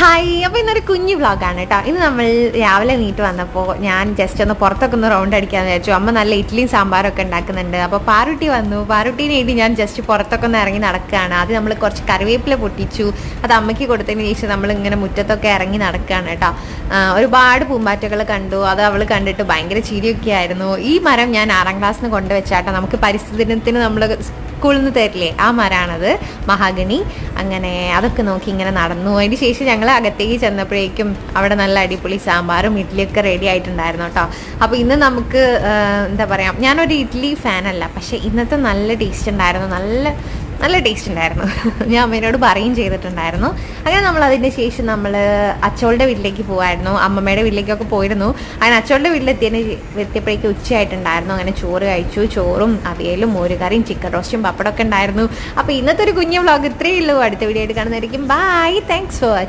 Hi, അപ്പോൾ ഇന്നൊരു കുഞ്ഞു വ്ളോഗാണ് കേട്ടോ. ഇന്ന് നമ്മൾ രാവിലെ നീട്ട് വന്നപ്പോൾ ഞാൻ ജസ്റ്റ് ഒന്ന് പുറത്തൊക്കെ ഒന്ന് റൗണ്ട് അടിക്കാമെന്ന് വിചാരിച്ചു. അമ്മ നല്ല ഇഡ്ഡലിയും സാമ്പാറൊക്കെ ഉണ്ടാക്കുന്നുണ്ട്. അപ്പോൾ പാറുട്ടി വന്നു. പാറുട്ടീനെ വേണ്ടി ഞാൻ ജസ്റ്റ് പുറത്തൊക്കെ ഒന്ന് ഇറങ്ങി നടക്കുകയാണ്. ആദ്യം നമ്മൾ കുറച്ച് കറിവേപ്പില പൊട്ടിച്ചു. അത് അമ്മയ്ക്ക് കൊടുത്തതിന് ശേഷം നമ്മൾ ഇങ്ങനെ മുറ്റത്തൊക്കെ ഇറങ്ങി നടക്കുകയാണ് കേട്ടോ. ഒരുപാട് പൂമ്പാറ്റകൾ കണ്ടു. അത് അവൾ കണ്ടിട്ട് ഭയങ്കര ചിരിയൊക്കെ ആയിരുന്നു. ഈ മരം ഞാൻ 6ാം ക്ലാസ്സിന് കൊണ്ടുവച്ചാട്ടോ. നമുക്ക് പരിസ്ഥിതി ദിനത്തിന് നമ്മൾ സ്കൂളിൽ നിന്ന് തരില്ലേ, ആ മരമാണത്, മഹാഗണി. അങ്ങനെ അതൊക്കെ നോക്കി ഇങ്ങനെ നടന്നു. അതിന് ശേഷം ഞങ്ങൾ അകത്തേക്ക് ചെന്നപ്പോഴേക്കും അവിടെ നല്ല അടിപൊളി സാമ്പാറും ഇഡ്ഡലിയൊക്കെ റെഡി ആയിട്ടുണ്ടായിരുന്നു കേട്ടോ. അപ്പോൾ ഇന്ന് നമുക്ക് എന്താ പറയുക, ഞാനൊരു ഇഡ്ഡലി ഫാനല്ല, പക്ഷേ ഇന്നത്തെ നല്ല ടേസ്റ്റ് ഉണ്ടായിരുന്നു, നല്ല ടേസ്റ്റ് ഉണ്ടായിരുന്നു. ഞാൻ അമ്മേനോട് പറയുകയും ചെയ്തിട്ടുണ്ടായിരുന്നു. അങ്ങനെ നമ്മൾ അതിന് ശേഷം നമ്മൾ അച്ചോളുടെ വീട്ടിലേക്ക് പോകുമായിരുന്നു. അമ്മമ്മയുടെ വീട്ടിലേക്കൊക്കെ പോയിരുന്നു. അങ്ങനെ അച്ചോളുടെ വീട്ടിലെത്തിയപ്പോഴേക്കും ഉച്ചയായിട്ടുണ്ടായിരുന്നു. അങ്ങനെ ചോറ് കഴിച്ചു. ചോറും അവിയലും മോരുകറിയും ചിക്കൻ റോസ്റ്റും പപ്പടമൊക്കെ ഉണ്ടായിരുന്നു. അപ്പോൾ ഇന്നത്തെ ഒരു കുഞ്ഞു വ്ളോഗ് ഇത്രയേ ഉള്ളൂ. അടുത്ത വീഡിയോ ആയിട്ട് കാണുന്നതായിരിക്കും. Bye, thanks for watching.